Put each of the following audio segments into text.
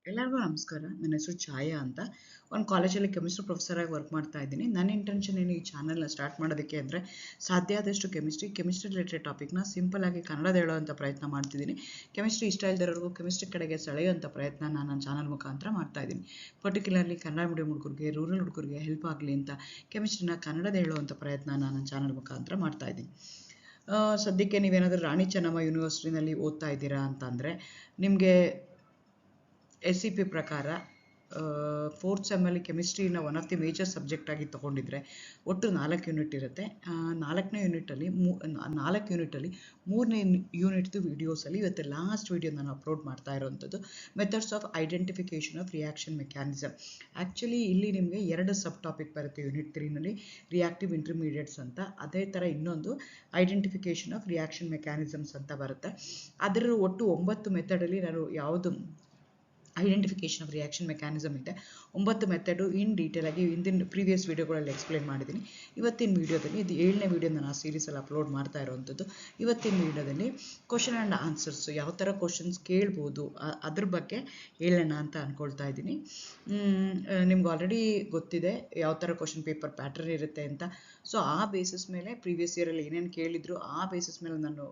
ಎಲ್ಲರಿಗೂ ನಮಸ್ಕಾರ. ನನ್ನ ಹೆಸರು ಛಾಯಾ ಅಂತ. ಒಂದು ಕಾಲೇಜಲ್ಲಿ ಕೆಮಿಸ್ಟ್ರಿ ಪ್ರೊಫೆಸರ್ ಆಗಿ ವರ್ಕ್ ಮಾಡ್ತಾ ಇದ್ದೀನಿ. ನನ್ನ ಇಂಟೆನ್ಷನ್ ಏನು ಈ ಚಾನಲ್ನ ಸ್ಟಾರ್ಟ್ ಮಾಡೋದಕ್ಕೆ ಅಂದರೆ ಸಾಧ್ಯ ಆದಷ್ಟು ಕೆಮಿಸ್ಟ್ರಿ ರಿಲೇಟೆಡ್ ಟಾಪಿಕ್ನ ಸಿಂಪಲ್ ಆಗಿ ಕನ್ನಡದ ಹೇಳೋವಂಥ ಪ್ರಯತ್ನ ಮಾಡ್ತಿದ್ದೀನಿ. ಕೆಮಿಸ್ಟ್ರಿ ಇಷ್ಟ ಇಲ್ದಿರೋರ್ಗೂ ಕೆಮಿಸ್ಟ್ರಿ ಕಡೆಗೆ ಸೆಳೆಯುವಂಥ ಪ್ರಯತ್ನ ನಾನು ನನ್ನ ಚಾನಲ್ ಮುಖಾಂತರ ಮಾಡ್ತಾ ಇದ್ದೀನಿ. ಪರ್ಟಿಕ್ಯುಲರ್ಲಿ ಕನ್ನಡ ಮೀಡಿಯಂ ಹುಡುಗರಿಗೆ, ರೂರಲ್ ಹುಡುಗರಿಗೆ ಹೆಲ್ಪ್ ಆಗಲಿ ಅಂತ ಕೆಮಿಸ್ಟ್ರಿನ ಕನ್ನಡದ ಹೇಳುವಂಥ ಪ್ರಯತ್ನ ನಾನು ನನ್ನ ಚಾನಲ್ ಮುಖಾಂತರ ಮಾಡ್ತಾ ಇದ್ದೀನಿ. ಸದ್ಯಕ್ಕೆ ನೀವೇನಾದರೂ ರಾಣಿ ಚೆನ್ನಮ್ಮ ಯೂನಿವರ್ಸಿಟಿನಲ್ಲಿ ಓದ್ತಾ ಇದ್ದೀರಾ ಅಂತಂದರೆ ನಿಮಗೆ SCP ಪ್ರಕಾರ 4th ಸೆಮ್ಮಲ್ಲಿ ಕೆಮಿಸ್ಟ್ರಿನ one of the major subject ಆಗಿ ತೊಗೊಂಡಿದ್ರೆ ಒಟ್ಟು 4 ಯೂನಿಟ್ ಇರುತ್ತೆ. 4ನೇ ಯೂನಿಟಲ್ಲಿ 3ನೇ ಯೂನಿಟ್ದು ವೀಡಿಯೋಸಲ್ಲಿ ಇವತ್ತು ಲಾಸ್ಟ್ ವೀಡಿಯೋ ನಾನು ಅಪ್ಲೋಡ್ ಮಾಡ್ತಾ ಇರೋವಂಥದ್ದು methods of identification of reaction mechanism. Actually ಇಲ್ಲಿ ನಿಮಗೆ 2 ಸಬ್ ಟಾಪಿಕ್ ಬರುತ್ತೆ ಯೂನಿಟ್ 3ನಲ್ಲಿ, ರಿಯಾಕ್ಟಿವ್ ಇಂಟರ್ಮೀಡಿಯೇಟ್ಸ್ ಅಂತ, ಅದೇ ಥರ ಇನ್ನೊಂದು ಐಡೆಂಟಿಫಿಕೇಷನ್ ಆಫ್ ರಿಯಾಕ್ಷನ್ ಮೆಕ್ಯಾನಿಸಮ್ಸ್ ಅಂತ ಬರುತ್ತೆ. ಅದರ ಒಟ್ಟು 9 ಮೆಥಡಲ್ಲಿ ನಾನು ಯಾವುದು ಐಡೆಂಟಿಫಿಕೇಷನ್ ಆಫ್ ರಿಯಾಕ್ಷನ್ ಮೆಕ್ಯಾನಿಸಮ್ ಇದೆ 9 ಮೆಥಡು ಇನ್ ಡೀಟೇಲ್ ಆಗಿ ಹಿಂದಿನ ಪ್ರೀವಿಯಸ್ ವೀಡಿಯೋಗಳಲ್ಲಿ ಎಕ್ಸ್ಪ್ಲೇನ್ ಮಾಡಿದ್ದೀನಿ. ಇವತ್ತಿನ ವೀಡಿಯೋದಲ್ಲಿ ಇದು 7ನೇ ವೀಡಿಯೋ ನಾನು ಆ ಸೀರೀಸಲ್ಲಿ ಅಪ್ಲೋಡ್ ಮಾಡ್ತಾ ಇರೋವಂಥದ್ದು. ಇವತ್ತಿನ ವೀಡಿಯೋದಲ್ಲಿ ಕ್ವಶನ್ ಆ್ಯಂಡ್ ಆನ್ಸರ್ಸು ಯಾವ ಥರ ಕ್ವಶನ್ಸ್ ಕೇಳ್ಬೋದು ಅದ್ರ ಬಗ್ಗೆ ಹೇಳೋಣ ಅಂತ ಅಂದ್ಕೊಳ್ತಾ ಇದ್ದೀನಿ. ನಿಮ್ಗೆ ಆಲ್ರೆಡಿ ಗೊತ್ತಿದೆ ಯಾವ ಥರ ಕ್ವಶನ್ ಪೇಪರ್ ಪ್ಯಾಟರ್ನ್ ಇರುತ್ತೆ ಅಂತ. ಸೊ ಆ ಬೇಸಿಸ್ ಮೇಲೆ ಪ್ರೀವಿಯಸ್ ಇಯರಲ್ಲಿ ಏನೇನು ಕೇಳಿದ್ರು ಆ ಬೇಸಿಸ್ ಮೇಲೆ ನಾನು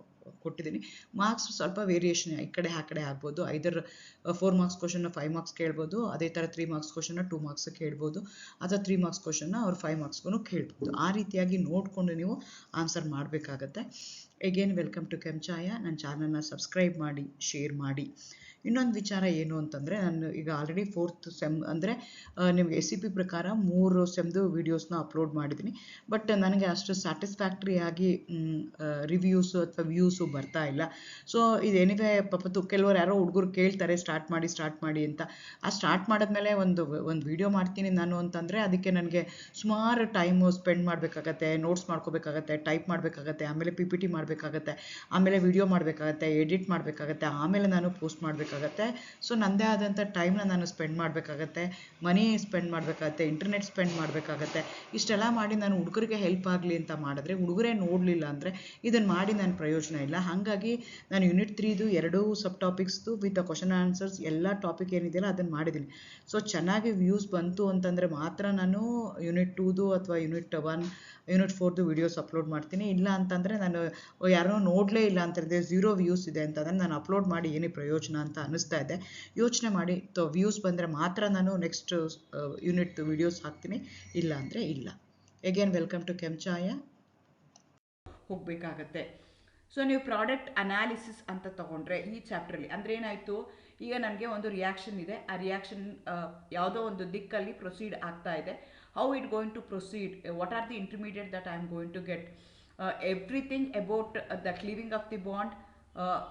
ಕೊಟ್ಟಿದ್ದೀನಿ. ಮಾರ್ಕ್ಸ್ ಸ್ವಲ್ಪ ವೇರಿಯೇಷನ್ ಈ ಕಡೆ ಆ ಕಡೆ ಆಗ್ಬೋದು. ಐದರ್ 4 ಮಾರ್ಕ್ಸ್ ಕ್ವಶನ್ನ 5 ಮಾರ್ಕ್ಸ್ ಕೇಳ್ಬೋದು, ಅದೇ ಥರ 3 ಮಾರ್ಕ್ಸ್ ಕ್ವಶನ್ನ 2 ಮಾರ್ಕ್ಸ್ ಕೇಳ್ಬೋದು, ಅಥವಾ 3 ಮಾರ್ಕ್ಸ್ ಕ್ವಶನ್ನ ಅವ್ರು 5 ಮಾರ್ಕ್ಸ್ಗೂ ಕೇಳ್ಬೋದು. ಆ ರೀತಿಯಾಗಿ ನೋಡಿಕೊಂಡು ನೀವು ಆನ್ಸರ್ ಮಾಡಬೇಕಾಗತ್ತೆ. Again welcome to Kenchaya. ನನ್ನ ಚಾನಲ್ನ ಸಬ್ಸ್ಕ್ರೈಬ್ ಮಾಡಿ, ಶೇರ್ ಮಾಡಿ. ಇನ್ನೊಂದು ವಿಚಾರ ಏನು ಅಂತಂದರೆ, ನಾನು ಈಗ ಆಲ್ರೆಡಿ 4th ಸೆಮ್ ಅಂದರೆ ನಿಮಗೆ SCP ಪ್ರಕಾರ 3 ಸೆಮ್ದು ವೀಡಿಯೋಸ್ನ ಅಪ್ಲೋಡ್ ಮಾಡಿದ್ದೀನಿ. ಬಟ್ ನನಗೆ ಅಷ್ಟು ಸ್ಯಾಟಿಸ್ಫ್ಯಾಕ್ಟ್ರಿ ಆಗಿ ರಿವ್ಯೂಸು ಅಥವಾ ವ್ಯೂಸು ಬರ್ತಾ ಇಲ್ಲ. ಸೊ ಇದು ಎನಿವೆ ಪಾಪತ್ತು ಕೆಲವರು ಯಾರೋ ಹುಡುಗರು ಕೇಳ್ತಾರೆ ಸ್ಟಾರ್ಟ್ ಮಾಡಿ ಅಂತ. ಆ ಸ್ಟಾರ್ಟ್ ಮಾಡಿದ್ಮೇಲೆ ಒಂದು ವೀಡಿಯೋ ಮಾಡ್ತೀನಿ ನಾನು ಅಂತಂದರೆ ಅದಕ್ಕೆ ನನಗೆ ಸುಮಾರು ಟೈಮು ಸ್ಪೆಂಡ್ ಮಾಡಬೇಕಾಗತ್ತೆ, ನೋಟ್ಸ್ ಮಾಡ್ಕೋಬೇಕಾಗತ್ತೆ, ಟೈಪ್ ಮಾಡಬೇಕಾಗತ್ತೆ, ಆಮೇಲೆ PPT ಮಾಡಬೇಕಾಗತ್ತೆ, ಆಮೇಲೆ ವಿಡಿಯೋ ಮಾಡಬೇಕಾಗತ್ತೆ, ಎಡಿಟ್ ಮಾಡಬೇಕಾಗತ್ತೆ, ಆಮೇಲೆ ನಾನು ಪೋಸ್ಟ್ ಮಾಡಬೇಕಾಗತ್ತೆ. ಸೊ ನನ್ನದೇ ಆದಂಥ ಟೈಮ್ನ ನಾನು ಸ್ಪೆಂಡ್ ಮಾಡಬೇಕಾಗತ್ತೆ, ಮನಿ ಸ್ಪೆಂಡ್ ಮಾಡಬೇಕಾಗತ್ತೆ, ಇಂಟರ್ನೆಟ್ ಸ್ಪೆಂಡ್ ಮಾಡಬೇಕಾಗತ್ತೆ. ಇಷ್ಟೆಲ್ಲ ಮಾಡಿ ನಾನು ಹುಡುಗರಿಗೆ ಹೆಲ್ಪ್ ಆಗಲಿ ಅಂತ ಮಾಡಿದ್ರೆ ಹುಡುಗರೇ ನೋಡಲಿಲ್ಲ ಅಂದರೆ ಇದನ್ನು ಮಾಡಿ ನನ್ನ ಪ್ರಯೋಜನ ಇಲ್ಲ. ಹಾಗಾಗಿ ನಾನು ಯೂನಿಟ್ 3ದು 2 ಸಬ್ ಟಾಪಿಕ್ಸ್ದು ವಿತ್ ಕ್ವಶನ್ ಆನ್ಸರ್ಸ್ ಎಲ್ಲ ಟಾಪಿಕ್ ಏನಿದೆಯಲ್ಲ ಅದನ್ನು ಮಾಡಿದ್ದೀನಿ. ಸೊ ಚೆನ್ನಾಗಿ ವ್ಯೂಸ್ ಬಂತು ಅಂತಂದರೆ ಮಾತ್ರ ನಾನು ಯೂನಿಟ್ 2ದು ಅಥವಾ ಯೂನಿಟ್ 4ದು ವೀಡಿಯೋಸ್ ಅಪ್ಲೋಡ್ ಮಾಡ್ತೀನಿ. ಇಲ್ಲ ಅಂತಂದರೆ ನಾನು ಯಾರೋ ನೋಡಲೇ ಇಲ್ಲ ಅಂತಂದರೆ 0 ವ್ಯೂಸ್ ಇದೆ ಅಂತಂದರೆ ನಾನು ಅಪ್ಲೋಡ್ ಮಾಡಿ ಏನೇ ಪ್ರಯೋಜನ ಅಂತ ಅನ್ನಿಸ್ತಾ ಇದೆ. ಯೋಚನೆ ಮಾಡಿ, ವ್ಯೂಸ್ ಬಂದರೆ ಮಾತ್ರ ನಾನು ನೆಕ್ಸ್ಟ್ ಯೂನಿಟ್ ವೀಡಿಯೋಸ್ ಹಾಕ್ತೀನಿ, ಇಲ್ಲ ಅಂದರೆ ಇಲ್ಲ. Again welcome to Kenchaya. ಹೋಗಬೇಕಾಗತ್ತೆ. ಸೊ ನೀವು ಪ್ರಾಡಕ್ಟ್ ಅನಾಲಿಸಿಸ್ ಅಂತ ತಗೊಂಡ್ರೆ ಈ ಚಾಪ್ಟ್ರಲ್ಲಿ ಅಂದರೆ ಏನಾಯಿತು, ಈಗ ನನಗೆ ಒಂದು ರಿಯಾಕ್ಷನ್ ಇದೆ, ಆ ರಿಯಾಕ್ಷನ್ ಯಾವುದೋ ಒಂದು ದಿಕ್ಕಲ್ಲಿ ಪ್ರೊಸೀಡ್ ಆಗ್ತಾ ಇದೆ. How it going to proceed, what are the intermediate that I am going to get, everything about the cleaving of the bond,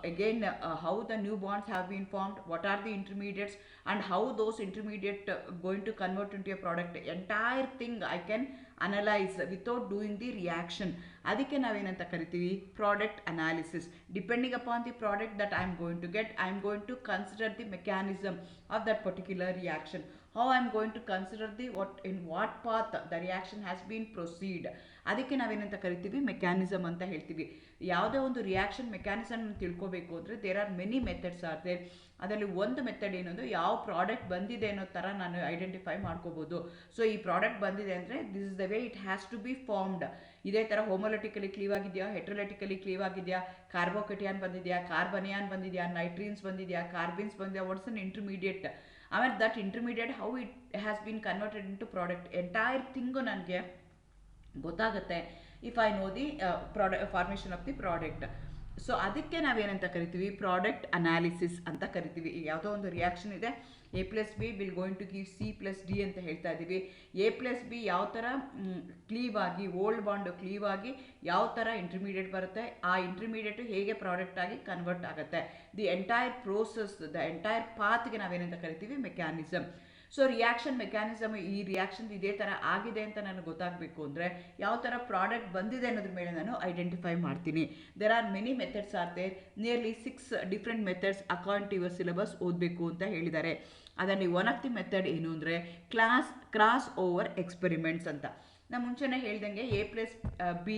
again how the new bonds have been formed, what are the intermediates and how those intermediate going to convert into a product, entire thing I can analyze without doing the reaction. ಅದಕ್ಕೆ ನಾವೇನಂತ ಕರಿತೀವಿ, product analysis. Depending upon the product that I am going to get, I am going to consider the mechanism of that particular reaction. how I am going to consider the in what path the reaction has been proceed. ಅದಕ್ಕೆ ನಾವೇನಂತ ಕರಿತೀವಿ, mechanism ಅಂತ ಹೇಳ್ತೀವಿ. ಯಾವುದೇ ಒಂದು reaction mechanism ತಿಳ್ಕೋಬೇಕು ಅಂದರೆ there are many methods are there. ಅದರಲ್ಲಿ ಒಂದು ಮೆಥಡ್ ಏನಂದ್ರೆ ಯಾವ ಪ್ರಾಡಕ್ಟ್ ಬಂದಿದೆ ಅನ್ನೋ ಥರ ನಾನು ಐಡೆಂಟಿಫೈ ಮಾಡ್ಕೋಬೋದು. ಸೊ ಈ ಪ್ರಾಡಕ್ಟ್ ಬಂದಿದೆ ಅಂದರೆ this is the way it has to be formed. ಇದೇ ಥರ ಹೋಮೋಲಿಟಿಕಲಿ ಕ್ಲೀವ್ ಆಗಿದೆಯಾ, ಹೆಟ್ರೋಲಿಟಿಕಲಿ ಕ್ಲೀವ್ ಆಗಿದೆಯಾ, ಕಾರ್ಬೋಕೆಟಿಯಾನ್ ಬಂದಿದೆಯಾ, ಕಾರ್ಬನಿಯಾನ್ ಬಂದಿದೆಯಾ, ನೈಟ್ರೀನ್ಸ್ ಬಂದಿದೆಯಾ, ಕಾರ್ಬಿನ್ಸ್ ಬಂದಿದೆಯಾ, ವಾಟ್ಸ್ ಅನ್ ಇಂಟರ್ಮೀಡಿಯೇಟ್, ಆಮೇಲೆ that intermediate how it has been converted into product, entire thing ನನಗೆ ಗೊತ್ತಾಗುತ್ತೆ if I know the formation of the product. So ಅದಕ್ಕೆ ನಾವೇನಂತ ಕರಿತೀವಿ, ಪ್ರಾಡಕ್ಟ್ ಅನಾಲಿಸಿಸ್ ಅಂತ ಕರಿತೀವಿ. ಈಗ ಯಾವುದೋ ಒಂದು ರಿಯಾಕ್ಷನ್ ಇದೆ, A+B will going to give C+D ಅಂತ ಹೇಳ್ತಾ ಇದ್ದೀವಿ. A+B ಯಾವ ಥರ ಕ್ಲೀವ್ ಆಗಿ, ಓಲ್ಡ್ ಬಾಂಡ್ ಕ್ಲೀವ್ ಆಗಿ ಯಾವ ಥರ ಇಂಟರ್ಮೀಡಿಯೇಟ್ ಬರುತ್ತೆ, ಆ ಇಂಟರ್ಮೀಡಿಯೇಟು ಹೇಗೆ ಪ್ರಾಡಕ್ಟ್ ಆಗಿ ಕನ್ವರ್ಟ್ ಆಗುತ್ತೆ, the entire process, the entire ಪಾತ್ಗೆ ನಾವೇನಂತ ಕರಿತೀವಿ, ಮೆಕ್ಯಾನಿಸಮ್. ಸೊ ರಿಯಾಕ್ಷನ್ ಮೆಕ್ಯಾನಿಸಮ್, ಈ ರಿಯಾಕ್ಷನ್ ಇದೇ ಥರ ಆಗಿದೆ ಅಂತ ನನಗೆ ಗೊತ್ತಾಗಬೇಕು ಅಂದರೆ ಯಾವ ಥರ ಪ್ರಾಡಕ್ಟ್ ಬಂದಿದೆ ಅನ್ನೋದ್ರ ಮೇಲೆ ನಾನು ಐಡೆಂಟಿಫೈ ಮಾಡ್ತೀನಿ. There are many methods are there, nearly 6 different methods according to your syllabus ಓದಬೇಕು ಅಂತ ಹೇಳಿದ್ದಾರೆ. ಅದರಲ್ಲಿ ಒನ್ ಆಫ್ ದಿ ಮೆಥಡ್ ಏನು ಅಂದರೆ ಕ್ರಾಸ್ ಓವರ್ ಎಕ್ಸ್ಪೆರಿಮೆಂಟ್ಸ್ ಅಂತ. ನಾನು ಮುಂಚೆನೇ ಹೇಳ್ದಂಗೆ A+B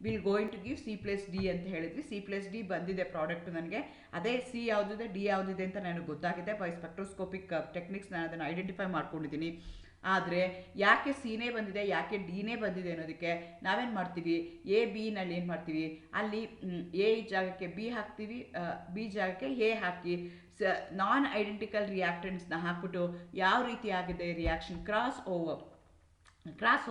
will going to give C+D ಅಂತ ಹೇಳಿದ್ವಿ. C+D ಬಂದಿದೆ ಪ್ರಾಡಕ್ಟ್ ನನಗೆ. ಅದೇ ಸಿ ಯಾವುದಿದೆ ಡಿ ಯಾವುದಿದೆ ಅಂತ ನನಗೆ ಗೊತ್ತಾಗಿದೆ. ಬೈ ಸ್ಪೆಕ್ಟ್ರೋಸ್ಕೋಪಿಕ್ ಟೆಕ್ನಿಕ್ಸ್ ನಾನು ಅದನ್ನು ಐಡೆಂಟಿಫೈ ಮಾಡ್ಕೊಂಡಿದ್ದೀನಿ. ಆದರೆ ಯಾಕೆ ಸಿನೇ ಬಂದಿದೆ, ಯಾಕೆ ಡಿನೇ ಬಂದಿದೆ ಅನ್ನೋದಕ್ಕೆ ನಾವೇನು ಮಾಡ್ತೀವಿ, ಎ ಬಿನಲ್ಲಿ ಏನು ಮಾಡ್ತೀವಿ, ಅಲ್ಲಿ ಎ ಜಾಗಕ್ಕೆ ಬಿ ಹಾಕ್ತೀವಿ, ಬಿ ಜಾಗಕ್ಕೆ ಎ ಹಾಕಿ ನಾನ್ ಐಡೆಂಟಿಕಲ್ ರಿಯಾಕ್ಟೆಂಟ್ಸ್ನ ಹಾಕ್ಬಿಟ್ಟು ಯಾವ ರೀತಿ ಆಗಿದೆ ರಿಯಾಕ್ಷನ್ ಕ್ರಾಸ್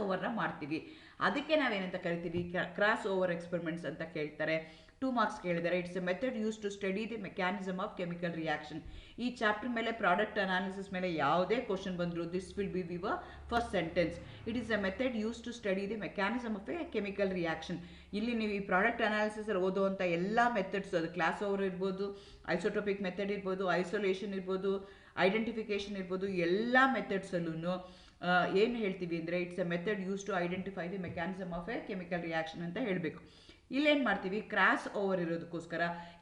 ಓವರ್ನ ಮಾಡ್ತೀವಿ. ಅದಕ್ಕೆ ನಾವೇನಂತ ಕರಿತೀವಿ, ಕ್ರಾಸ್ ಓವರ್ ಎಕ್ಸ್ಪೆರಿಮೆಂಟ್ಸ್ ಅಂತ ಕೇಳ್ತಾರೆ. 2 ಮಾರ್ಕ್ಸ್ ಕೇಳಿದ್ದಾರೆ. It's a method use to study the mechanism of chemical reaction. ಈ ಚಾಪ್ಟರ್ ಮೇಲೆ ಪ್ರಾಡಕ್ಟ್ ಅನಾಲಿಸಿಸ್ ಮೇಲೆ ಯಾವುದೇ ಕ್ವಶನ್ ಬಂದರೂ this will be your first sentence. It is a method use to study the mechanism of a chemical reaction. ಇಲ್ಲಿ ನೀವು ಈ product analysis ಓದುವಂಥ ಎಲ್ಲ ಮೆಥಡ್ಸ್, ಅದು ಕ್ಲಾಸ್ ಓವರ್ ಇರ್ಬೋದು, ಐಸೋಟೋಪಿಕ್ ಮೆಥಡ್ ಇರ್ಬೋದು, ಐಸೋಲೇಷನ್ ಇರ್ಬೋದು, ಐಡೆಂಟಿಫಿಕೇಶನ್ ಇರ್ಬೋದು, ಎಲ್ಲ ಮೆಥಡ್ಸಲ್ಲೂ ಏನು ಹೇಳ್ತೀವಿ ಅಂದರೆ it's a method use to identify the mechanism of a chemical reaction ಅಂತ ಹೇಳಬೇಕು. ಇಲ್ಲೇನು ಮಾಡ್ತೀವಿ, ಕ್ರಾಸ್ ಓವರ್ ಇರೋದಕ್ಕೋಸ್ಕರ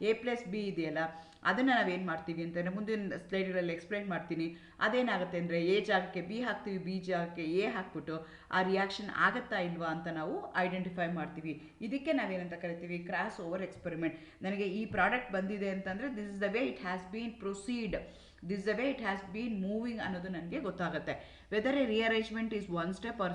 A+B ಇದೆಯಲ್ಲ, ಅದನ್ನು ನಾವೇನು ಮಾಡ್ತೀವಿ ಅಂತಂದರೆ ಮುಂದಿನ ಸ್ಲೈಡ್ಗಳಲ್ಲಿ ಎಕ್ಸ್ಪ್ಲೈನ್ ಮಾಡ್ತೀನಿ. ಅದೇನಾಗುತ್ತೆ ಅಂದರೆ ಎ ಜಾಗಕ್ಕೆ ಬಿ ಹಾಕ್ತೀವಿ, ಬಿ ಜಾಗಕ್ಕೆ ಎ ಹಾಕ್ಬಿಟ್ಟು ಆ ರಿಯಾಕ್ಷನ್ ಆಗತ್ತಾ ಇಲ್ವಾ ಅಂತ ನಾವು ಐಡೆಂಟಿಫೈ ಮಾಡ್ತೀವಿ. ಇದಕ್ಕೆ ನಾವೇನಂತ ಕರಿತೀವಿ, ಕ್ರಾಸ್ ಓವರ್ ಎಕ್ಸ್ಪೆರಿಮೆಂಟ್. ನನಗೆ ಈ ಪ್ರಾಡಕ್ಟ್ ಬಂದಿದೆ ಅಂತಂದರೆ this is the way it has been proceed, this is the way it has been moving ಅನ್ನೋದು ನನಗೆ ಗೊತ್ತಾಗುತ್ತೆ. Whether a rearrangement is 1 step or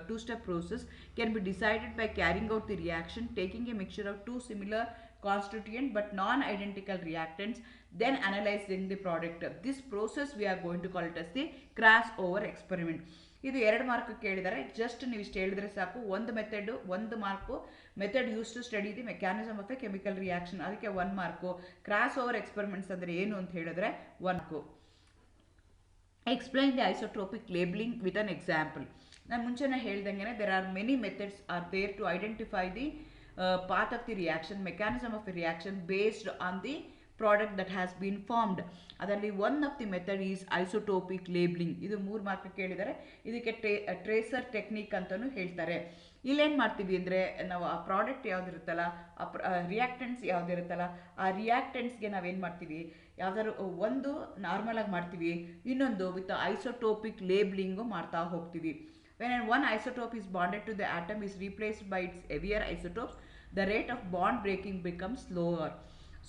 2 step process can be decided by carrying out the reaction, taking a mixture of 2 similar constituent but non-identical reactants, then analyzing the product. This process we are going to call it as the crossover experiment. ಇದು 2 mark ಕೇಳಿದ್ದಾರೆ. Just ನೀವು ಇಷ್ಟು ಹೇಳಿದ್ರೆ ಸಾಕು. ಒಂದು method 1 mark, method use to study the mechanism of a chemical reaction, ಅದಕ್ಕೆ 1 mark. Cross over experiments ಅಂದರೆ ಏನು ಅಂತ ಹೇಳಿದ್ರೆ 1 mark. Explain the isotropic labelling with an example. ನಾನು ಮುಂಚೆನೇ ಹೇಳ್ದಂಗೆ there are many methods are there to identify the path of the reaction, mechanism of the reaction based on the product that has been formed. ಅದರಲ್ಲಿ one of the method is isotopic labeling. ಇದು 3 mark ಕೇಳಿದ್ದಾರೆ. ಇದಕ್ಕೆ tracer technique ಅಂತಲೂ ಹೇಳ್ತಾರೆ. ಇಲ್ಲೇನು ಮಾಡ್ತೀವಿ ಅಂದರೆ ನಾವು ಆ ಪ್ರಾಡಕ್ಟ್ ಯಾವುದಿರುತ್ತಲ್ಲ, ಆ ರಿಯಾಕ್ಟೆಂಟ್ಸ್ ಯಾವುದಿರುತ್ತಲ್ಲ, ಆ ರಿಯಾಕ್ಟೆಂಟ್ಸ್ಗೆ ನಾವೇನು ಮಾಡ್ತೀವಿ, ಯಾವ್ದಾದ್ರು ಒಂದು ನಾರ್ಮಲಾಗಿ ಮಾಡ್ತೀವಿ, ಇನ್ನೊಂದು ವಿತ್ ಐಸೋಟೋಪಿಕ್ ಲೇಬ್ಲಿಂಗು ಮಾಡ್ತಾ ಹೋಗ್ತೀವಿ. When one isotope is bonded to the atom is replaced by its heavier isotopes, the rate of bond breaking becomes slower.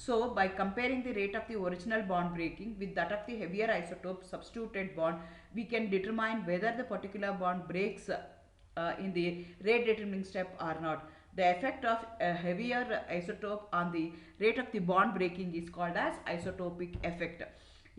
So, by comparing the rate of the original bond breaking with that of the heavier isotope substituted bond, we can determine whether the particular bond breaks in the rate determining step or not. The effect of a heavier isotope on the rate of the bond breaking is called as isotopic effect.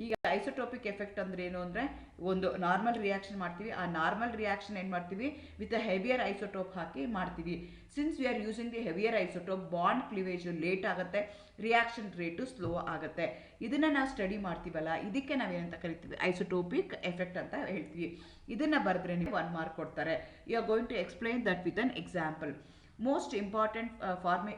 ಈಗ ಐಸೋಟೋಪಿಕ್ effect ಅಂದ್ರೆ ಏನು ಅಂದರೆ, ಒಂದು normal reaction ಮಾಡ್ತೀವಿ, ಆ normal reaction ಏನು ಮಾಡ್ತೀವಿ with a heavier isotope ಹಾಕಿ ಮಾಡ್ತೀವಿ. Since we are using the heavier isotope, bond cleavage late ಆಗುತ್ತೆ, ರಿಯಾಕ್ಷನ್ ರೇಟು ಸ್ಲೋ ಆಗುತ್ತೆ. ಇದನ್ನು ನಾವು ಸ್ಟಡಿ ಮಾಡ್ತೀವಲ್ಲ, ಇದಕ್ಕೆ ನಾವೇನಂತ ಕರಿತೀವಿ, ಐಸೋಟೋಪಿಕ್ ಎಫೆಕ್ಟ್ ಅಂತ ಹೇಳ್ತೀವಿ. ಇದನ್ನು ಬರೆದ್ರೆ ನೀವು 1 ಮಾರ್ಕ್ ಕೊಡ್ತಾರೆ. You are going to explain that with an example. Most important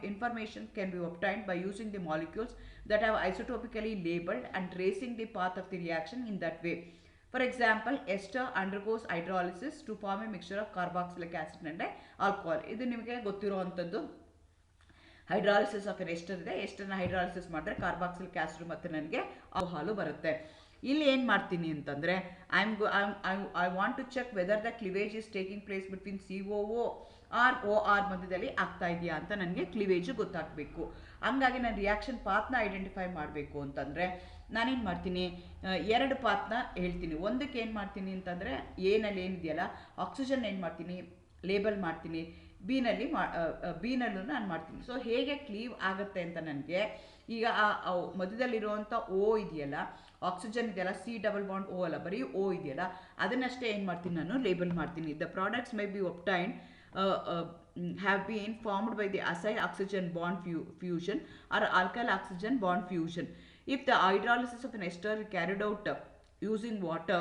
information can be obtained by using the molecules that have isotopically labeled and tracing the path of the reaction in that way. For example, ester undergoes hydrolysis to form a mixture of carboxylic acid and alcohol. ಇದು ನಿಮಗೆ ಗೊತ್ತಿರುವಂಥದ್ದು. Hydrolysis of an ester ಇದೆ, ಎಸ್ಟರ್ನ hydrolysis ಮಾಡಿದ್ರೆ carboxylic acid ಮತ್ತು ನನಗೆ alcohol ಬರುತ್ತೆ. ಇಲ್ಲಿ ಏನು ಮಾಡ್ತೀನಿ ಅಂತಂದರೆ, I want to check whether the cleavage is taking place between COO or OR ಮಧ್ಯದಲ್ಲಿ ಆಗ್ತಾ ಇದೆಯಾ ಅಂತ ನನಗೆ ಕ್ಲಿವೇಜು ಗೊತ್ತಾಗಬೇಕು. ಹಂಗಾಗಿ ನಾನು ರಿಯಾಕ್ಷನ್ ಪಾತ್ನ ಐಡೆಂಟಿಫೈ ಮಾಡಬೇಕು ಅಂತಂದರೆ ನಾನೇನು ಮಾಡ್ತೀನಿ, 2 ಪಾತ್ನ ಹೇಳ್ತೀನಿ. ಒಂದಕ್ಕೆ ಏನು ಮಾಡ್ತೀನಿ ಅಂತಂದರೆ, ಎನಲ್ಲಿ ಏನಿದೆಯಲ್ಲ ಆಕ್ಸಿಜನ್ ಏನು ಮಾಡ್ತೀನಿ ಲೇಬಲ್ ಮಾಡ್ತೀನಿ, ಬಿನಲ್ಲೂ ನಾನು ಮಾಡ್ತೀನಿ. ಸೊ ಹೇಗೆ ಕ್ಲೀವ್ ಆಗುತ್ತೆ ಅಂತ ನನಗೆ ಈಗ ಆ ಮಧ್ಯದಲ್ಲಿರುವಂಥ O ಇದೆಯಲ್ಲ, ಆಕ್ಸಿಜನ್ ಇದೆಯಲ್ಲ, C+O ಅಲ್ಲ, ಬರೀ O ಇದೆಯಲ್ಲ, ಅದನ್ನಷ್ಟೇ ಏನು ಮಾಡ್ತೀನಿ ನಾನು ಲೇಬಲ್ ಮಾಡ್ತೀನಿ. The products may be obtained have been formed by the acyl oxygen bond fusion or alkyl oxygen bond fusion. If the hydrolysis of an ester is carried out using water,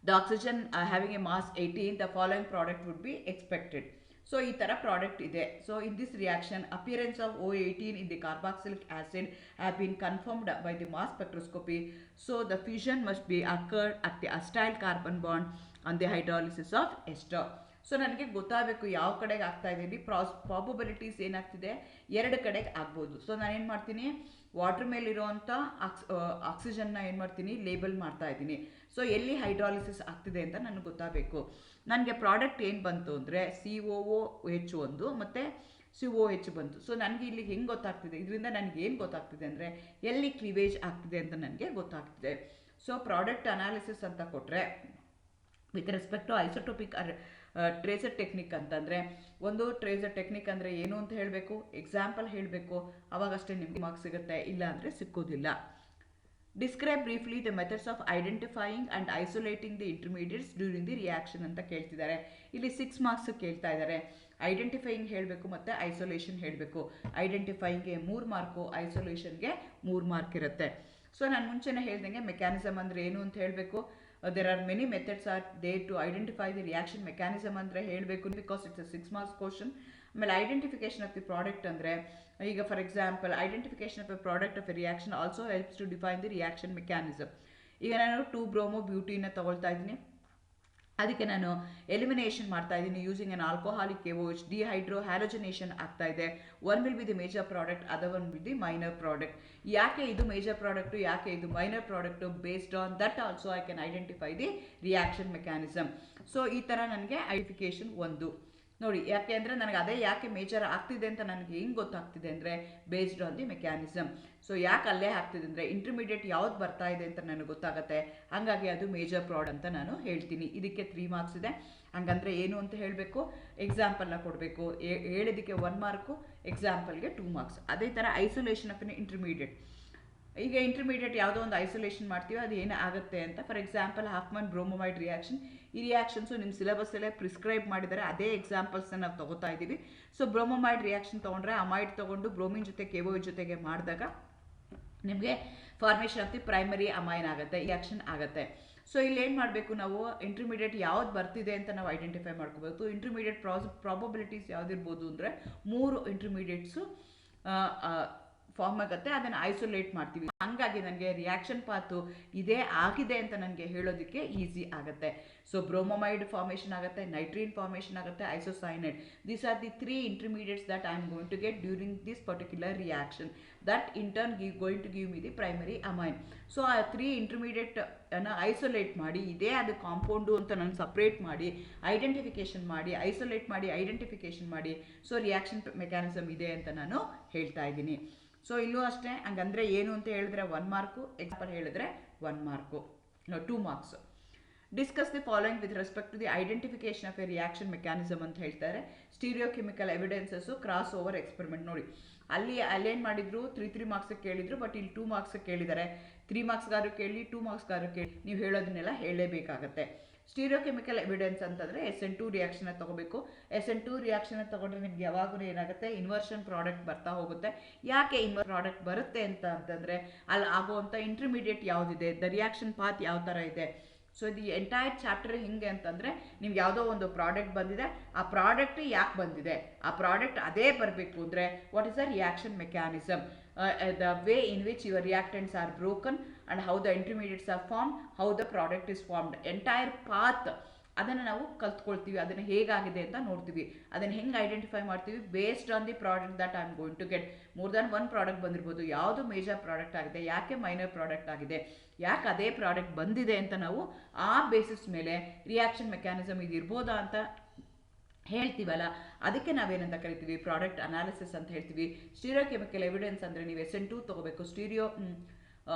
the oxygen having a mass 18, the following product would be expected. So ಈ ಥರ product ಇದೆ. So in this reaction appearance of O18 in the carboxylic acid have been confirmed by the mass spectroscopy. So the fusion must be occurred at the acyl carbon bond on the hydrolysis of ester. So ನನಗೆ ಗೊತ್ತಾಗಬೇಕು ಯಾವ ಕಡೆಗೆ ಆಗ್ತಾ ಇದೆ. ಇಲ್ಲಿ probabilities ಏನಾಗ್ತಿದೆ, 2 ಕಡೆಗೆ ಆಗ್ಬೋದು. ಸೊ ನಾನೇನು ಮಾಡ್ತೀನಿ, ವಾಟರ್ ಮೇಲಿರೋವಂಥ ಆಕ್ಸಿಜನ್ನ ಏನು ಮಾಡ್ತೀನಿ, ಲೇಬಲ್ ಮಾಡ್ತಾ ಇದ್ದೀನಿ. ಸೊ ಎಲ್ಲಿ ಹೈಡ್ರಾಲಿಸಿಸ್ ಆಗ್ತಿದೆ ಅಂತ ನನಗೆ ಗೊತ್ತಾಗಬೇಕು. ನನಗೆ ಪ್ರಾಡಕ್ಟ್ ಏನು ಬಂತು ಅಂದರೆ COOH1 ಮತ್ತು COH ಬಂತು. ಸೊ ನನಗೆ ಇಲ್ಲಿ ಹೆಂಗೆ ಗೊತ್ತಾಗ್ತಿದೆ, ಇದರಿಂದ ನನಗೆ ಏನು ಗೊತ್ತಾಗ್ತಿದೆ ಅಂದರೆ ಎಲ್ಲಿ ಕ್ಲೀವೇಜ್ ಆಗ್ತಿದೆ ಅಂತ ನನಗೆ ಗೊತ್ತಾಗ್ತಿದೆ. ಸೊ ಪ್ರಾಡಕ್ಟ್ ಅನಾಲಿಸಿಸ್ ಅಂತ ಕೊಟ್ಟರೆ with respect to isotopic tracer technique ಅಂತಂದರೆ, ಒಂದು ಟ್ರೇಸರ್ ಟೆಕ್ನಿಕ್ ಅಂದರೆ ಏನು ಅಂತ ಹೇಳಬೇಕು, ಎಕ್ಸಾಂಪಲ್ ಹೇಳಬೇಕು, ಅವಾಗಷ್ಟೇ ನಿಮಗೆ ಮಾರ್ಕ್ಸ್ ಸಿಗುತ್ತೆ, ಇಲ್ಲ ಅಂದರೆ ಸಿಕ್ಕೋದಿಲ್ಲ. Describe briefly the methods of identifying and isolating the intermediates during the reaction ಅಂತ ಕೇಳ್ತಿದ್ದಾರೆ. ಇಲ್ಲಿ 6 ಮಾರ್ಕ್ಸ್ ಕೇಳ್ತಾ ಇದ್ದಾರೆ. ಐಡೆಂಟಿಫೈಯಿಂಗ್ ಹೇಳಬೇಕು ಮತ್ತು ಐಸೋಲೇಷನ್ ಹೇಳಬೇಕು. ಐಡೆಂಟಿಫೈಯಿಂಗ್ಗೆ 3 ಮಾರ್ಕು, ಐಸೋಲೇಷನ್ಗೆ 3 ಮಾರ್ಕ್ ಇರುತ್ತೆ. ಸೊ ನಾನು ಮುಂಚೆನೇ ಹೇಳ್ದಂಗೆ ಮೆಕ್ಯಾನಿಸಮ್ ಅಂದರೆ ಏನು ಅಂತ ಹೇಳಬೇಕು. There are many methods are there to identify the reaction mechanism ಅಂದರೆ ಹೇಳಬೇಕು, because it's a 6 marks question. ಆಮೇಲೆ ಐಡೆಂಟಿಫಿಕೇಶನ್ ಆಫ್ ದಿ ಪ್ರಾಡಕ್ಟ್ ಅಂದರೆ, ಈಗ for example identification of a product of a reaction also helps to define the reaction mechanism. ಈಗ ನಾನು 2-ಬ್ರೋಮೋ ಬ್ಯೂಟಿನ ತಗೊಳ್ತಾ ಇದ್ದೀನಿ, ಅದಕ್ಕೆ ನಾನು ಎಲಿಮಿನೇಷನ್ ಮಾಡ್ತಾ ಇದ್ದೀನಿ ಯೂಸಿಂಗ್ ಅನ್ ಆಲ್ಕೋಹಾಲಿಕ್ KOH. ಡಿಹೈಡ್ರೋ ಹ್ಯಾಲೋಜನೇಷನ್ ಆಗ್ತಾ ಇದೆ. One will be the major product, other one will be minor product. ಯಾಕೆ ಇದು ಮೇಜರ್ ಪ್ರಾಡಕ್ಟು, ಯಾಕೆ ಇದು minor product, based on that also I can identify the reaction mechanism. So ಈ ಥರ ನನಗೆ identification 1 ನೋಡಿ. ಯಾಕೆ ಅಂದರೆ ನನಗೆ ಅದೇ ಯಾಕೆ ಮೇಜರ್ ಆಗ್ತಿದೆ ಅಂತ ನನಗೆ ಹೆಂಗೆ ಗೊತ್ತಾಗ್ತಿದೆ ಅಂದರೆ based on the mechanism. So ಯಾಕೆ ಅಲ್ಲೇ ಆಗ್ತಿದೆ ಅಂದರೆ ಇಂಟರ್ಮೀಡಿಯೇಟ್ ಯಾವ್ದು ಬರ್ತಾ ಇದೆ ಅಂತ ನನಗೆ ಗೊತ್ತಾಗುತ್ತೆ, ಹಾಗಾಗಿ ಅದು ಮೇಜರ್ ಪ್ರಾಡ್ ಅಂತ ನಾನು ಹೇಳ್ತೀನಿ. ಇದಕ್ಕೆ 3 ಮಾರ್ಕ್ಸ್ ಇದೆ. ಹಂಗಂದರೆ ಏನು ಅಂತ ಹೇಳಬೇಕು, ಎಕ್ಸಾಂಪಲ್ನ ಕೊಡಬೇಕು. ಹೇಳಿದ್ದಕ್ಕೆ 1 ಮಾರ್ಕು, ಎಕ್ಸಾಂಪಲ್ಗೆ 2 ಮಾರ್ಕ್ಸ್. ಅದೇ ಥರ ಐಸೋಲೇಷನ್ ಆಫ್ ಇಂಟರ್ಮೀಡಿಯೇಟ್. ಈಗ ಇಂಟರ್ಮೀಡಿಯೇಟ್ ಯಾವುದೋ ಒಂದು ಐಸೋಲೇಷನ್ ಮಾಡ್ತೀವಿ, ಅದು ಏನು ಆಗುತ್ತೆ ಅಂತ. For example Hofmann bromamide reaction. ಈ ರಿಯಾಕ್ಷನ್ಸು ನಿಮ್ಮ ಸಿಲೆಬಸ್ಸಲ್ಲೇ ಪ್ರಿಸ್ಕ್ರೈಬ್ ಮಾಡಿದ್ದಾರೆ, ಅದೇ ಎಕ್ಸಾಂಪಲ್ಸ್ನ ನಾವು ತೊಗೋತಾ ಇದ್ದೀವಿ. ಸೊ ಬ್ರೋಮೊಮೈಡ್ ರಿಯಾಕ್ಷನ್ ತೊಗೊಂಡ್ರೆ ಅಮೈಡ್ ತೊಗೊಂಡು ಬ್ರೋಮಿನ್ ಜೊತೆ KOH ಜೊತೆಗೆ ಮಾಡಿದಾಗ ನಿಮಗೆ formation of the primary amine ಆಗುತ್ತೆ, ರಿಯಾಕ್ಷನ್ ಆಗುತ್ತೆ. ಸೊ ಇಲ್ಲಿ ಏನು ಮಾಡಬೇಕು, ನಾವು ಇಂಟರ್ಮೀಡಿಯೇಟ್ ಯಾವ್ದು ಬರ್ತಿದೆ ಅಂತ ನಾವು ಐಡೆಂಟಿಫೈ ಮಾಡ್ಕೋಬೇಕು. ಇಂಟರ್ಮೀಡಿಯೇಟ್ ಪ್ರಾಬಬಿಲಿಟೀಸ್ ಯಾವುದಿರ್ಬೋದು ಅಂದರೆ 3 ಇಂಟರ್ಮೀಡಿಯೇಟ್ಸು ಫಾರ್ಮ್ ಆಗುತ್ತೆ, ಅದನ್ನು ಐಸೋಲೇಟ್ ಮಾಡ್ತೀವಿ. ಹಂಗಾಗಿ ನನಗೆ ರಿಯಾಕ್ಷನ್ ಪಾತು ಇದೇ ಆಗಿದೆ ಅಂತ ನನಗೆ ಹೇಳೋದಕ್ಕೆ ಈಸಿ ಆಗುತ್ತೆ. ಸೊ ಬ್ರೋಮೊಮೈಡ್ ಫಾರ್ಮೇಷನ್ ಆಗುತ್ತೆ, ನೈಟ್ರೀನ್ ಫಾರ್ಮೇಷನ್ ಆಗುತ್ತೆ, isocyanide. These are the 3 intermediates that I am going to get during this particular reaction, that in turn going to give me the primary amine. So ಆ 3 intermediate ಅನ್ನು isolate ಮಾಡಿ, ಇದೇ ಅದು compound ಅಂತ ನಾನು separate ಮಾಡಿ identification ಮಾಡಿ, isolate ಮಾಡಿ ಐಡೆಂಟಿಫಿಕೇಶನ್ ಮಾಡಿ, ಸೊ ರಿಯಾಕ್ಷನ್ ಮೆಕ್ಯಾನಿಸಮ್ ಇದೆ ಅಂತ ನಾನು ಹೇಳ್ತಾ ಇದ್ದೀನಿ. ಸೊ ಇಲ್ಲೂ ಅಷ್ಟೇ. ಹಂಗಂದರೆ ಏನು ಅಂತ ಹೇಳಿದ್ರೆ 1 ಮಾರ್ಕು, ಎಕ್ಸಾಂಪಲ್ ಹೇಳಿದ್ರೆ 1 mark, 2 marks. Discuss the following with respect to the identification of a reaction mechanism ಅಂತ ಹೇಳ್ತಾರೆ. Stereochemical evidences, cross over experiment. ನೋಡಿ ಅಲ್ಲೇನು ಮಾಡಿದ್ರು, 3 ಮಾರ್ಕ್ಸ್ ಕೇಳಿದ್ರು, ಬಟ್ ಇಲ್ಲಿ 2 ಮಾರ್ಕ್ಸ್ ಕೇಳಿದ್ದಾರೆ. 3 ಮಾರ್ಕ್ಸ್ಗಾರು ಕೇಳಿ, 2 ಮಾರ್ಕ್ಸ್ಗಾರು ಕೇಳಿ, ನೀವು ಹೇಳೋದನ್ನೆಲ್ಲ ಹೇಳಲೇಬೇಕಾಗತ್ತೆ. ಸ್ಟೀರಿಯೋಕೆಮಿಕಲ್ ಎವಿಡೆನ್ಸ್ ಅಂತಂದರೆ SN2 ರಿಯಾಕ್ಷನ್ನ ತೊಗೋಬೇಕು. SN2 ರಿಯಾಕ್ಷನ್ನ ತೊಗೊಂಡ್ರೆ ನಿಮ್ಗೆ ಯಾವಾಗಲೂ ಏನಾಗುತ್ತೆ, ಇನ್ವರ್ಷನ್ ಪ್ರಾಡಕ್ಟ್ ಬರ್ತಾ ಹೋಗುತ್ತೆ. ಯಾಕೆ ಪ್ರಾಡಕ್ಟ್ ಬರುತ್ತೆ ಅಂತಂದರೆ ಅಲ್ಲಿ ಆಗುವಂಥ ಇಂಟರ್ಮೀಡಿಯೇಟ್ ಯಾವುದಿದೆ, ದ ರಿಯಾಕ್ಷನ್ ಪಾತ್ ಯಾವ ಥರ ಇದೆ. ಸೊ ದಿ ಎಂಟೈರ್ ಚಾಪ್ಟರ್ ಹಿಂಗೆ ಅಂತಂದರೆ ನಿಮ್ಗೆ ಯಾವುದೋ ಒಂದು ಪ್ರಾಡಕ್ಟ್ ಬಂದಿದೆ, ಆ ಪ್ರಾಡಕ್ಟ್ ಯಾಕೆ ಬಂದಿದೆ, ಆ ಪ್ರಾಡಕ್ಟ್ ಅದೇ ಬರಬೇಕು ಅಂದರೆ what is the reaction mechanism, the way in which your reactants are broken and how the intermediates are formed, how the product is formed, entire path ಅದನ್ನು ನಾವು ಕಲ್ತ್ಕೊಳ್ತೀವಿ. ಅದನ್ನು ಹೇಗಾಗಿದೆ ಅಂತ ನೋಡ್ತೀವಿ. ಅದನ್ನು ಹೆಂಗೆ ಐಡೆಂಟಿಫೈ ಮಾಡ್ತೀವಿ, based on the product that I am going to get. More than 1 product ಬಂದಿರ್ಬೋದು, ಯಾವುದು ಮೇಜರ್ ಪ್ರಾಡಕ್ಟ್ ಆಗಿದೆ, ಯಾಕೆ ಮೈನರ್ ಪ್ರಾಡಕ್ಟ್ ಆಗಿದೆ, ಯಾಕೆ ಅದೇ ಪ್ರಾಡಕ್ಟ್ ಬಂದಿದೆ ಅಂತ ನಾವು ಆ ಬೇಸಿಸ್ ಮೇಲೆ ರಿಯಾಕ್ಷನ್ ಮೆಕ್ಯಾನಿಸಮ್ ಇದು ಇರ್ಬೋದಾ ಅಂತ ಹೇಳ್ತೀವಲ್ಲ, ಅದಕ್ಕೆ ನಾವೇನಂತ ಕರಿತೀವಿ, ಪ್ರಾಡಕ್ಟ್ ಅನಾಲಿಸಿಸ್ ಅಂತ ಹೇಳ್ತೀವಿ. ಸ್ಟೀರಿಯೋಕೆಮಿಕಲ್ ಎವಿಡೆನ್ಸ್ ಅಂದರೆ ನೀವು SN2 ತೊಗೋಬೇಕು.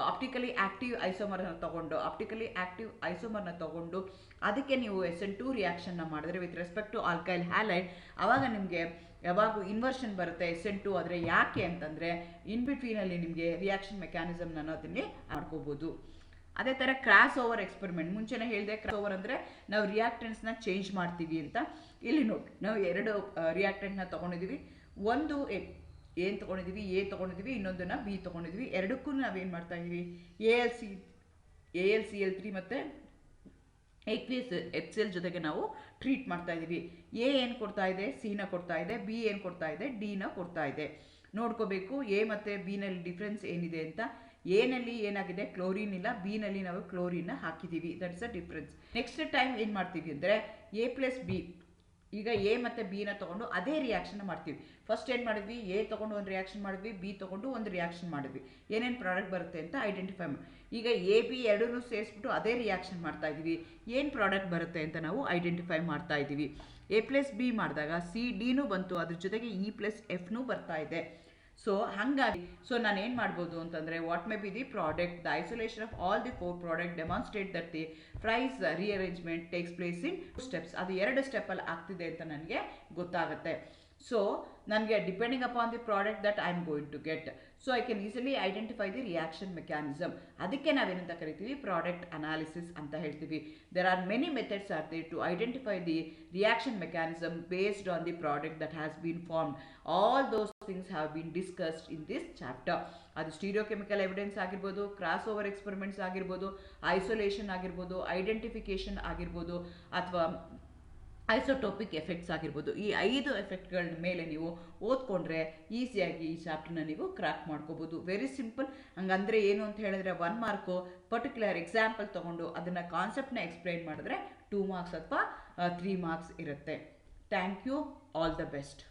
ಆಪ್ಟಿಕಲಿ ಆಕ್ಟಿವ್ ಐಸೋಮರ್ನ ತೊಗೊಂಡು ಅದಕ್ಕೆ ನೀವು SN2 ರಿಯಾಕ್ಷನ್ನ ಮಾಡಿದ್ರೆ with respect to alkyl halide, ಆವಾಗ ನಿಮಗೆ ಯಾವಾಗ ಇನ್ವರ್ಷನ್ ಬರುತ್ತೆ SN2. ಆದರೆ ಯಾಕೆ ಅಂತಂದರೆ ಇನ್ ಬಿಟ್ವೀನಲ್ಲಿ ನಿಮಗೆ ರಿಯಾಕ್ಷನ್ ಮೆಕ್ಯಾನಿಸಮ್ನ ಅದನ್ನೇ ಮಾಡ್ಕೋಬೋದು. ಅದೇ ಥರ ಕ್ರಾಸ್ ಓವರ್ ಎಕ್ಸ್ಪೆರಿಮೆಂಟ್, ಮುಂಚೆನೇ ಹೇಳಿದೆ, ಕ್ರಾಸ್ ಓವರ್ ಅಂದರೆ ನಾವು ರಿಯಾಕ್ಟೆಂಟ್ಸ್ನ ಚೇಂಜ್ ಮಾಡ್ತೀವಿ ಅಂತ. ಇಲ್ಲಿ ನೋಡಿ, ನಾವು 2 ರಿಯಾಕ್ಟೆಂಟ್ನ ತೊಗೊಂಡಿದ್ದೀವಿ. ಒಂದು ಏನು ತೊಗೊಂಡಿದ್ದೀವಿ, A ತೊಗೊಂಡಿದ್ದೀವಿ, ಇನ್ನೊಂದನ್ನು B ತೊಗೊಂಡಿದ್ದೀವಿ. ಎರಡಕ್ಕೂ ನಾವೇನು ಮಾಡ್ತಾ ಇದ್ದೀವಿ, AlCl3 ಮತ್ತು aqueous HCl ಜೊತೆಗೆ ನಾವು ಟ್ರೀಟ್ ಮಾಡ್ತಾ ಇದ್ದೀವಿ. A ಏನು ಕೊಡ್ತಾ ಇದೆ, Cನ ಕೊಡ್ತಾ ಇದೆ, B ಏನು ಕೊಡ್ತಾ ಇದೆ, Dನ ಕೊಡ್ತಾ ಇದೆ. ನೋಡ್ಕೋಬೇಕು A ಮತ್ತು Bನಲ್ಲಿ ಡಿಫ್ರೆನ್ಸ್ ಏನಿದೆ ಅಂತ. ಎನಲ್ಲಿ ಏನಾಗಿದೆ, ಕ್ಲೋರಿನ್ ಇಲ್ಲ, ಬಿನಲ್ಲಿ ನಾವು ಕ್ಲೋರಿನ್ನ ಹಾಕಿದ್ದೀವಿ, that is a difference. Next time ಏನು ಮಾಡ್ತೀವಿ ಅಂದರೆ A+B ಈಗ ಎ ಮತ್ತು ಬಿನ ತೊಗೊಂಡು ಅದೇ ರಿಯಾಕ್ಷನ್ ಮಾಡ್ತೀವಿ. ಫಸ್ಟ್ ಏನು ಮಾಡಿದ್ವಿ, ಎ ತೊಗೊಂಡು ಒಂದು ರಿಯಾಕ್ಷನ್ ಮಾಡಿದ್ವಿ, ಬಿ ತೊಗೊಂಡು ಒಂದು ರಿಯಾಕ್ಷನ್ ಮಾಡಿದ್ವಿ. ಏನೇನು ಪ್ರಾಡಕ್ಟ್ ಬರುತ್ತೆ ಅಂತ ಐಡೆಂಟಿಫೈ ಮಾಡಿ. ಈಗ ಎ ಬಿ ಎರಡನ್ನೂ ಸೇರಿಸ್ಬಿಟ್ಟು ಅದೇ ರಿಯಾಕ್ಷನ್ ಮಾಡ್ತಾ ಇದ್ದೀವಿ, ಏನು ಪ್ರಾಡಕ್ಟ್ ಬರುತ್ತೆ ಅಂತ ನಾವು ಐಡೆಂಟಿಫೈ ಮಾಡ್ತಾ ಇದ್ದೀವಿ. ಎ ಪ್ಲಸ್ ಬಿ ಮಾಡಿದಾಗ ಸಿ ಡಿನೂ ಬಂತು, ಅದ್ರ ಜೊತೆಗೆ ಇ ಪ್ಲಸ್ ಎಫ್ನೂ ಬರ್ತಾ ಇದೆ. ಸೊ ಹಾಗಾಗಿ ನಾನು ಏನು ಮಾಡ್ಬೋದು ಅಂತಂದರೆ, what may be the product, the isolation of all the 4 product demonstrate that the Fries rearrangement takes place in 2 steps. ಅದು 2 ಸ್ಟೆಪ್ಪಲ್ಲಿ ಆಗ್ತಿದೆ ಅಂತ ನನಗೆ ಗೊತ್ತಾಗುತ್ತೆ. ಸೊ ನನಗೆ depending upon the product that I am going to get, so I can easily identify the reaction mechanism. ಅದಕ್ಕೆ ನಾವೇನಂತ ಕರಿತೀವಿ, ಪ್ರಾಡಕ್ಟ್ ಅನಾಲಿಸಿಸ್ ಅಂತ ಹೇಳ್ತೀವಿ. There are many methods are there to identify the reaction mechanism based on the product that has been formed. All those things have been discussed in this chapter. ಅದು ಸ್ಟೀರಿಯೋಕೆಮಿಕಲ್ evidence ಆಗಿರ್ಬೋದು, cross over experiments ಆಗಿರ್ಬೋದು, isolation ಆಗಿರ್ಬೋದು, identification ಆಗಿರ್ಬೋದು, ಅಥವಾ ಐಸೋಟೋಪಿಕ್ effects ಆಗಿರ್ಬೋದು. ಈ 5 ಎಫೆಕ್ಟ್ಗಳ ಮೇಲೆ ನೀವು ಓದ್ಕೊಂಡ್ರೆ ಈಸಿಯಾಗಿ ಈ ಚಾಪ್ಟರ್ನ ನೀವು ಕ್ರ್ಯಾಕ್ ಮಾಡ್ಕೋಬೋದು. Very simple. ಹಂಗಂದರೆ ಏನು ಅಂತ ಹೇಳಿದ್ರೆ, 1 ಮಾರ್ಕು ಪರ್ಟಿಕ್ಯುಲರ್ ಎಕ್ಸಾಂಪಲ್ ತೊಗೊಂಡು ಅದನ್ನು ಕಾನ್ಸೆಪ್ಟ್ನ ಎಕ್ಸ್ಪ್ಲೈನ್ ಮಾಡಿದ್ರೆ 2 ಮಾರ್ಕ್ಸ್ ಅಥವಾ 3 ಮಾರ್ಕ್ಸ್ ಇರುತ್ತೆ. Thank you. All the best.